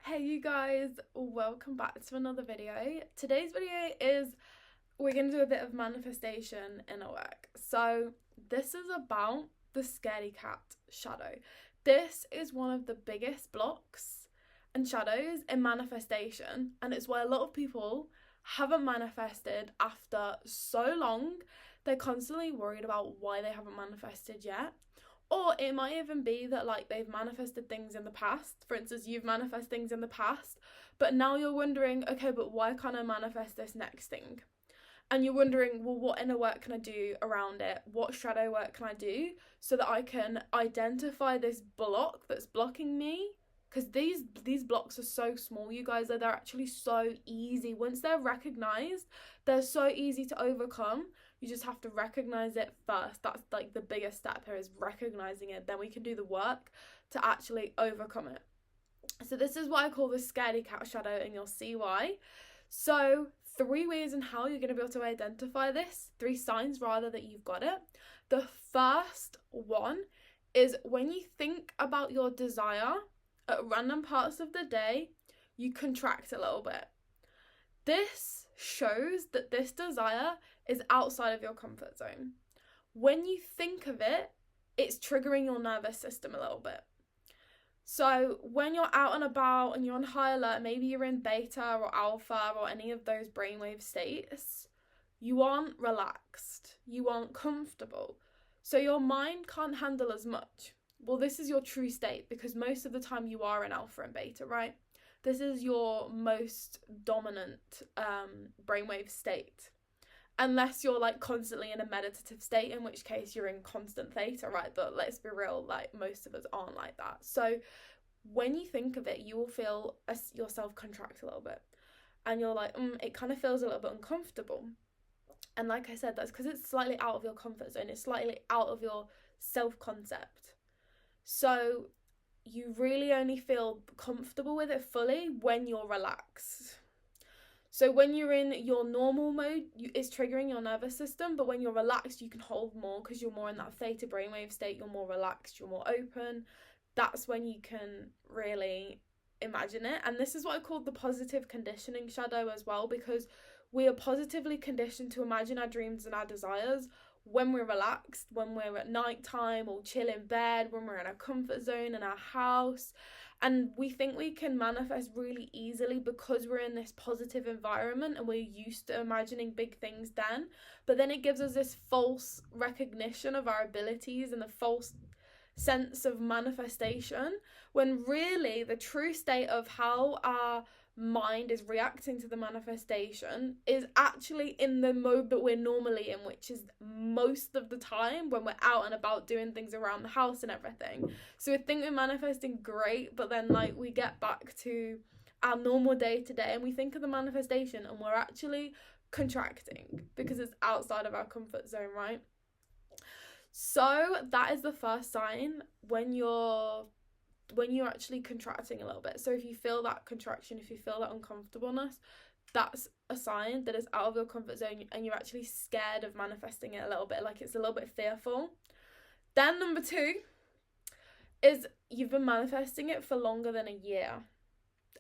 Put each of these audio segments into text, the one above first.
Hey you guys, welcome back to another video. Today's video is we're going to do a bit of manifestation in our work. So this is about the scaredy cat shadow. This is one of the biggest blocks and shadows in manifestation, and it's why a lot of people haven't manifested after so long. They're constantly worried about why they haven't manifested yet. Or it might even be that they've manifested things in the past. For instance, you've manifested things in the past, but now you're wondering, okay, but why can't I manifest this next thing? And you're wondering, well, what inner work can I do around it? What shadow work can I do so that I can identify this block that's blocking me? Because these blocks are so small, you guys, they're actually so easy. Once they're recognized, they're so easy to overcome. You just have to recognize it first. That's the biggest step here, is recognizing it. Then we can do the work to actually overcome it. So this is what I call the scaredy cat shadow, and you'll see why. So 3 ways in how you're going to be able to identify this, 3 signs rather that you've got it. The first one is when you think about your desire at random parts of the day, you contract a little bit. This shows that this desire is outside of your comfort zone. When you think of it, it's triggering your nervous system a little bit. So when you're out and about and you're on high alert, maybe you're in beta or alpha or any of those brainwave states, you aren't relaxed, you aren't comfortable. So your mind can't handle as much. Well, this is your true state, because most of the time you are in alpha and beta, right? This is your most dominant brainwave state. Unless you're constantly in a meditative state, in which case you're in constant theta, right? But let's be real, most of us aren't like that. So when you think of it, you will feel yourself contract a little bit, and you're like, it kind of feels a little bit uncomfortable. And like I said, that's because it's slightly out of your comfort zone. It's slightly out of your self-concept. So you really only feel comfortable with it fully when you're relaxed. So when you're in your normal mode, it's triggering your nervous system, but when you're relaxed, you can hold more because you're more in that theta brainwave state, you're more relaxed, you're more open. That's when you can really imagine it. And this is what I call the positive conditioning shadow as well, because we are positively conditioned to imagine our dreams and our desires when we're relaxed, when we're at nighttime or chill in bed, when we're in our comfort zone in our house. And we think we can manifest really easily because we're in this positive environment and we're used to imagining big things then. But then it gives us this false recognition of our abilities and the false sense of manifestation, when really the true state of how our mind is reacting to the manifestation is actually in the mode that we're normally in, which is most of the time when we're out and about doing things around the house and everything. So we think we're manifesting great, but then we get back to our normal day to day and we think of the manifestation and we're actually contracting because it's outside of our comfort zone, right? So that is the first sign when you're actually contracting a little bit. So if you feel that contraction, if you feel that uncomfortableness, that's a sign that it's out of your comfort zone and you're actually scared of manifesting it a little bit, it's a little bit fearful. Then number 2 is you've been manifesting it for longer than a year.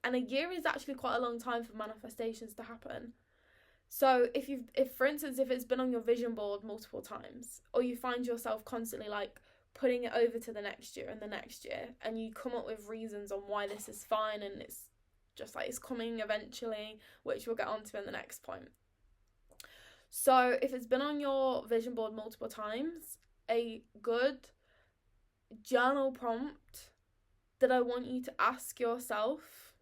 And a year is actually quite a long time for manifestations to happen. So if for instance, if it's been on your vision board multiple times, or you find yourself constantly putting it over to the next year and the next year, and you come up with reasons on why this is fine and it's just it's coming eventually, which we'll get onto in the next point. So if it's been on your vision board multiple times, a good journal prompt that I want you to ask yourself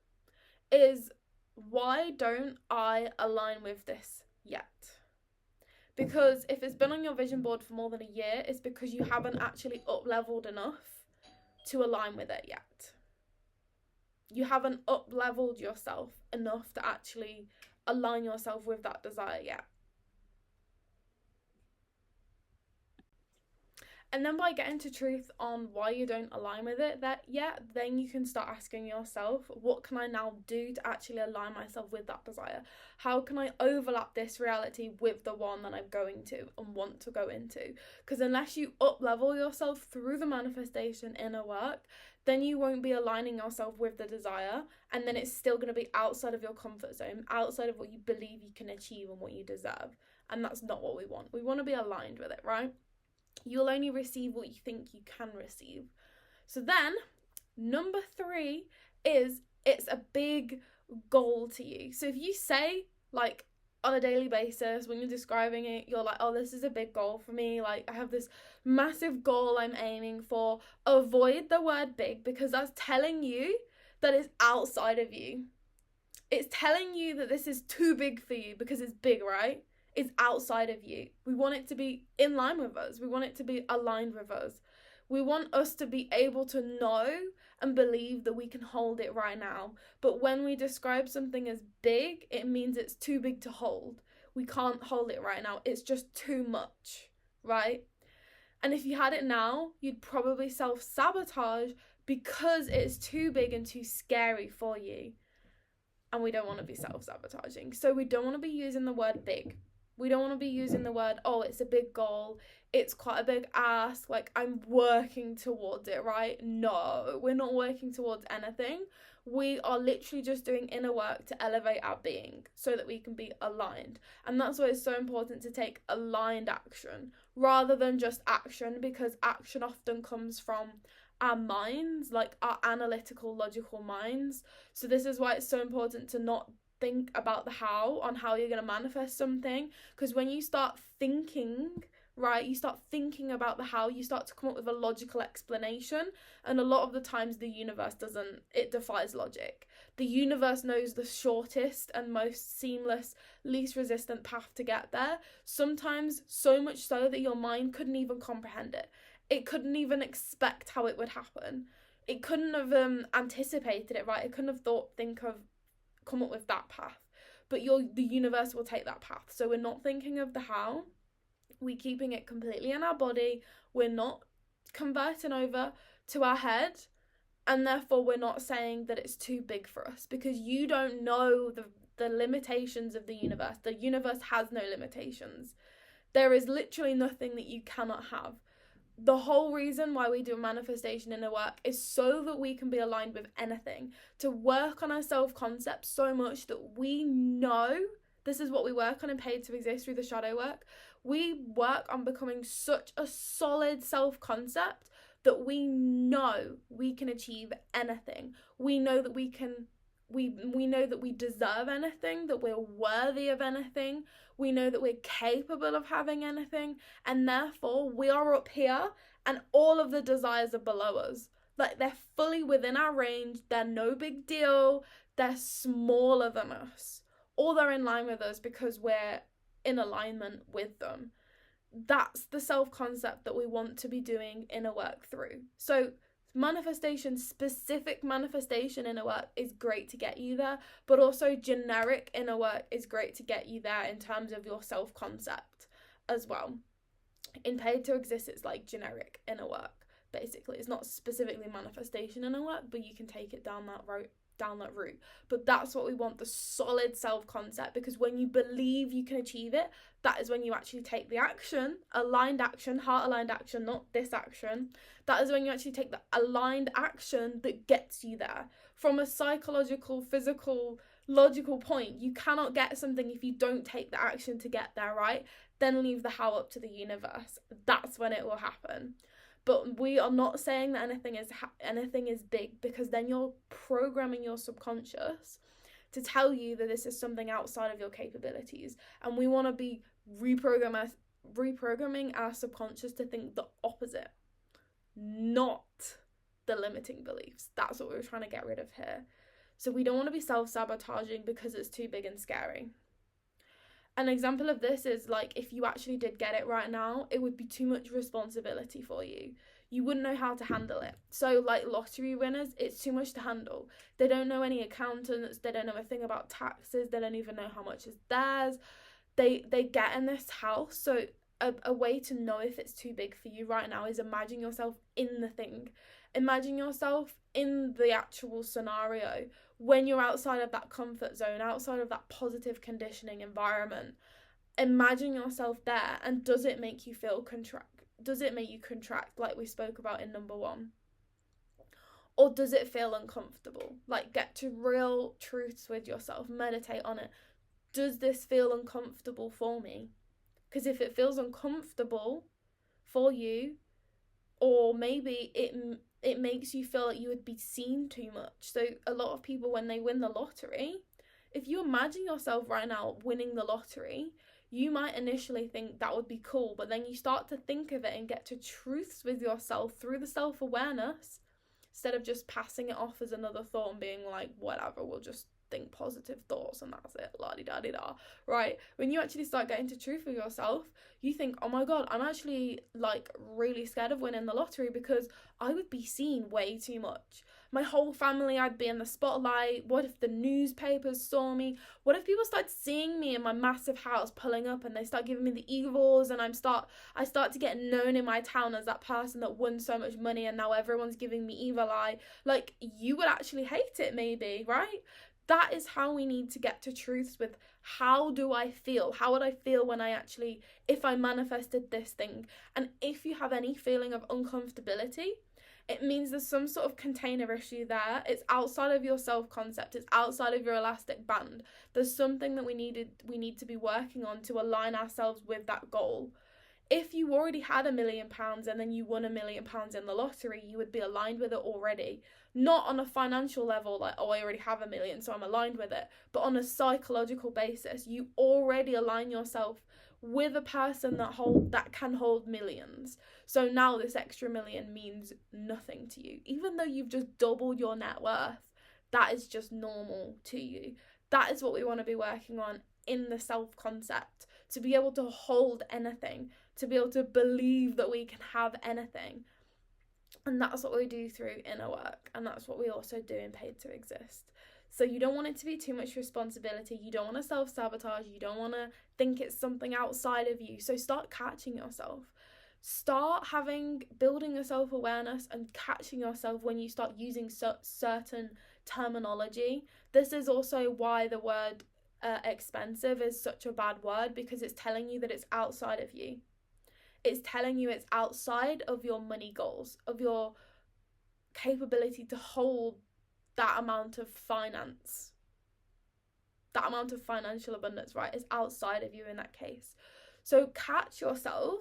is, why don't I align with this yet? Because if it's been on your vision board for more than a year, it's because you haven't actually up-leveled enough to align with it yet. You haven't up-leveled yourself enough to actually align yourself with that desire yet. And then by getting to truth on why you don't align with it yet, then you can start asking yourself, what can I now do to actually align myself with that desire? How can I overlap this reality with the one that I'm going to and want to go into? Because unless you up-level yourself through the manifestation inner work, then you won't be aligning yourself with the desire, and then it's still going to be outside of your comfort zone, outside of what you believe you can achieve and what you deserve. And that's not what we want. We want to be aligned with it, right? You'll only receive what you think you can receive. So then, number 3 is it's a big goal to you. So if you say, like, on a daily basis, when you're describing it, you're like, oh, this is a big goal for me. Like, I have this massive goal I'm aiming for. Avoid the word big, because that's telling you that it's outside of you. It's telling you that this is too big for you because it's big, right? It's outside of you. We want it to be in line with us. We want it to be aligned with us. We want us to be able to know and believe that we can hold it right now. But when we describe something as big, it means it's too big to hold. We can't hold it right now. It's just too much, right? And if you had it now, you'd probably self-sabotage because it's too big and too scary for you. And we don't want to be self-sabotaging. So we don't want to be using the word big. We don't want to be using the word, oh, it's a big goal. It's quite a big ask. Like, I'm working towards it, right? No, we're not working towards anything. We are literally just doing inner work to elevate our being so that we can be aligned. And that's why it's so important to take aligned action rather than just action, because action often comes from our minds, like our analytical, logical minds. So this is why it's so important to not think about the how on how you're going to manifest something, because when you start thinking, right, you start thinking about the how, you start to come up with a logical explanation, and a lot of the times the universe doesn't, it defies logic. The universe knows the shortest and most seamless, least resistant path to get there, sometimes so much so that your mind couldn't even comprehend it. It couldn't even expect how it would happen. It couldn't have anticipated it, right? It couldn't have come up with that path, but the universe will take that path. So we're not thinking of the how, we're keeping it completely in our body, we're not converting over to our head, and therefore we're not saying that it's too big for us, because you don't know the limitations of the universe. The universe has no limitations. There is literally nothing that you cannot have. The whole reason why we do manifestation inner work is so that we can be aligned with anything, to work on our self-concept so much that we know this is what we work on in Paid to Exist through the shadow work. We work on becoming such a solid self-concept that we know we can achieve anything. We know that we know that we deserve anything, that we're worthy of anything. We know that we're capable of having anything, and therefore we are up here and all of the desires are below us. Like, they're fully within our range, they're no big deal, they're smaller than us, or they're in line with us because we're in alignment with them. That's the self-concept that we want to be doing inner work through. So specific manifestation inner work is great to get you there, but also generic inner work is great to get you there in terms of your self-concept as well. In Paid to Exist, it's like generic inner work, basically. It's not specifically manifestation inner work, but you can take it down that route. But that's what we want, the solid self-concept, because when you believe you can achieve it, that is when you actually take the action, aligned action, heart-aligned action, not this action. That is when you actually take the aligned action that gets you there. From a psychological, physical, logical point, you cannot get something if you don't take the action to get there, right? Then leave the how up to the universe. That's when it will happen. But we are not saying that anything is big, because then you're programming your subconscious to tell you that this is something outside of your capabilities. And we want to be reprogramming our subconscious to think the opposite, not the limiting beliefs. That's what we're trying to get rid of here. So we don't want to be self-sabotaging because it's too big and scary. An example of this is, like, if you actually did get it right now, it would be too much responsibility for you. You wouldn't know how to handle it. So, like, lottery winners, it's too much to handle. They don't know any accountants. They don't know a thing about taxes. They don't even know how much is theirs. They get in this house. So a way to know if it's too big for you right now is imagine yourself in the thing. Imagine yourself in the actual scenario when you're outside of that comfort zone, outside of that positive conditioning environment. Imagine yourself there, and does it make you feel contract? Does it make you contract, like we spoke about in number 1? Or does it feel uncomfortable? Like, get to real truths with yourself, meditate on it. Does this feel uncomfortable for me? Because if it feels uncomfortable for you, or maybe it makes you feel like you would be seen too much. So a lot of people, when they win the lottery, if you imagine yourself right now winning the lottery, you might initially think that would be cool, but then you start to think of it and get to truths with yourself through the self-awareness, instead of just passing it off as another thought and being like, whatever, we'll just think positive thoughts and that's it, la-di-da-di-da, right? When you actually start getting to truth with yourself, you think, oh my god, I'm actually like really scared of winning the lottery because I would be seen way too much. My whole family, I'd be in the spotlight. What if the newspapers saw me? What if people start seeing me in my massive house pulling up and they start giving me the evils, and I start to get known in my town as that person that won so much money and now everyone's giving me evil eye? Like, you would actually hate it maybe, right? That is how we need to get to truths with, how do I feel? How would I feel when if I manifested this thing? And if you have any feeling of uncomfortability, it means there's some sort of container issue there. It's outside of your self-concept. It's outside of your elastic band. There's something that we need to be working on to align ourselves with that goal. If you already had £1 million and then you won £1 million in the lottery, you would be aligned with it already. Not on a financial level, like, oh, I already have £1 million, so I'm aligned with it. But on a psychological basis, you already align yourself with a person that can hold millions. So now this extra million means nothing to you. Even though you've just doubled your net worth, that is just normal to you. That is what we want to be working on in the self-concept, to be able to hold anything, to be able to believe that we can have anything. And that's what we do through inner work, and that's what we also do in Paid to Exist. So you don't want it to be too much responsibility. You don't want to self-sabotage. You don't want to think it's something outside of you. So start catching yourself. Start building a self-awareness and catching yourself when you start using certain terminology. This is also why the word expensive is such a bad word, because it's telling you that it's outside of you. It's telling you it's outside of your money goals, of your capability to hold that amount of finance, that amount of financial abundance, right? It's outside of you in that case. So catch yourself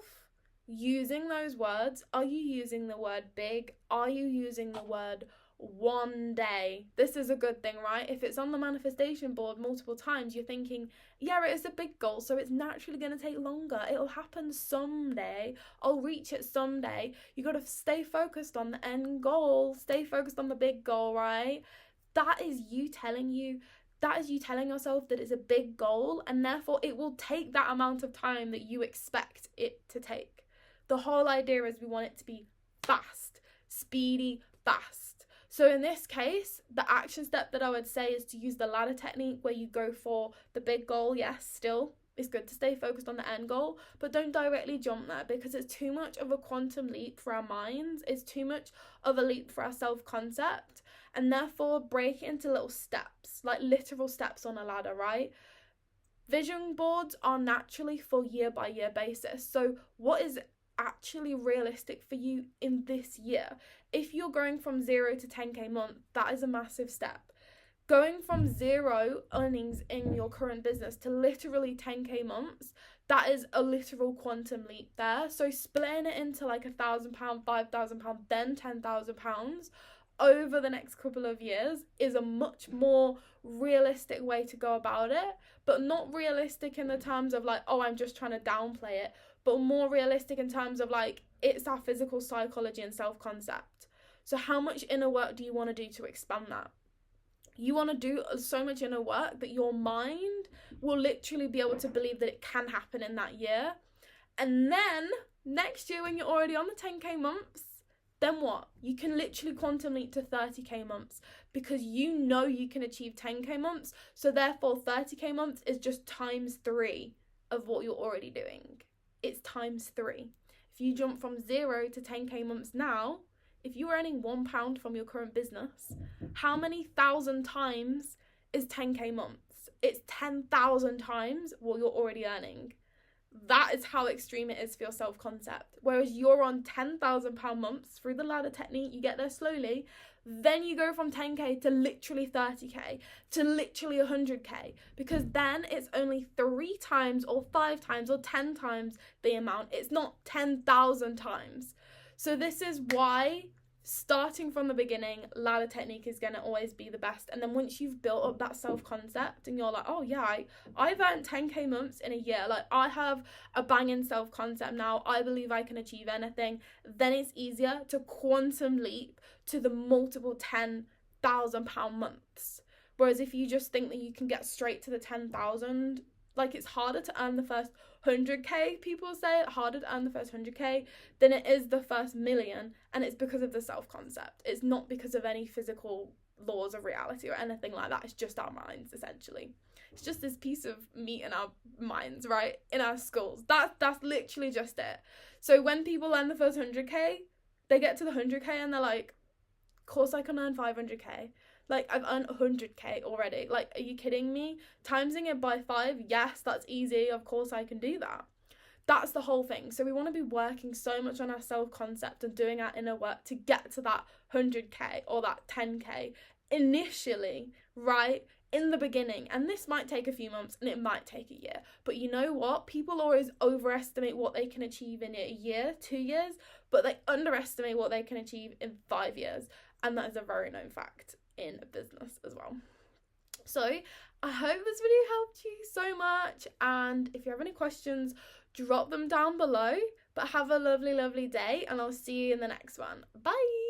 using those words. Are you using the word big? Are you using the word one day? This is a good thing, right? If it's on the manifestation board multiple times, you're thinking, yeah, it is a big goal, so it's naturally going to take longer. It'll happen someday. I'll reach it someday. You got to stay focused on the end goal. Stay focused on the big goal, right? That is you telling yourself that it's a big goal, and therefore it will take that amount of time that you expect it to take. The whole idea is we want it to be fast, speedy, fast. So in this case, the action step that I would say is to use the ladder technique, where you go for the big goal. Yes, still, it's good to stay focused on the end goal, but don't directly jump there, because it's too much of a quantum leap for our minds. It's too much of a leap for our self-concept, and therefore break it into little steps, like literal steps on a ladder, right? Vision boards are naturally for year by year basis. So what is actually realistic for you in this year? If you're going from 0 to 10k month, that is a massive step. Going from 0 earnings in your current business to literally 10k months, that is a literal quantum leap there. So splitting it into like £1,000, £5,000, then £10,000 over the next couple of years is a much more realistic way to go about it, but not realistic in the terms of like, oh, I'm just trying to downplay it, but more realistic in terms of like, it's our physical psychology and self-concept. So how much inner work do you want to do to expand that? You want to do so much inner work that your mind will literally be able to believe that it can happen in that year. And then next year, when you're already on the 10k months, then what? You can literally quantum leap to 30k months, because you know you can achieve 10k months. So therefore 30k months is just times 3 of what you're already doing. It's times 3. If you jump from 0 to 10k months now, if you're earning £1 from your current business, how many thousand times is 10k months? It's 10,000 times what you're already earning. That is how extreme it is for your self-concept. Whereas you're on £10,000 months through the ladder technique, you get there slowly. Then you go from 10k to literally 30k to literally 100k, because then it's only 3 times or 5 times or 10 times the amount. It's not 10,000 times. So this is why starting from the beginning, ladder technique is going to always be the best. And then once you've built up that self-concept and you're like, oh yeah, I've earned 10k months in a year, like I have a banging self-concept now, I believe I can achieve anything, then it's easier to quantum leap to the multiple £10,000 months. Whereas if you just think that you can get straight to the 10,000, like it's harder to earn the first 100k, people say harder to earn the first 100k than it is the first million, and it's because of the self-concept. It's not because of any physical laws of reality or anything like that. It's just our minds, essentially. It's just this piece of meat in our minds, right, in our skulls. That's literally just it. So when people earn the first 100k, they get to the 100k and they're like, of course I can earn 500k. Like, I've earned 100k already. Like, are you kidding me? Timesing it by 5, yes, that's easy. Of course I can do that. That's the whole thing. So we want to be working so much on our self-concept and doing our inner work to get to that 100k or that 10k initially, right? In the beginning. And this might take a few months and it might take a year. But you know what? People always overestimate what they can achieve in a year, 2 years, but they underestimate what they can achieve in 5 years. And that is a very known fact in business as well. So I hope this video helped you so much, and if you have any questions, drop them down below. But have a lovely day, and I'll see you in the next one. Bye.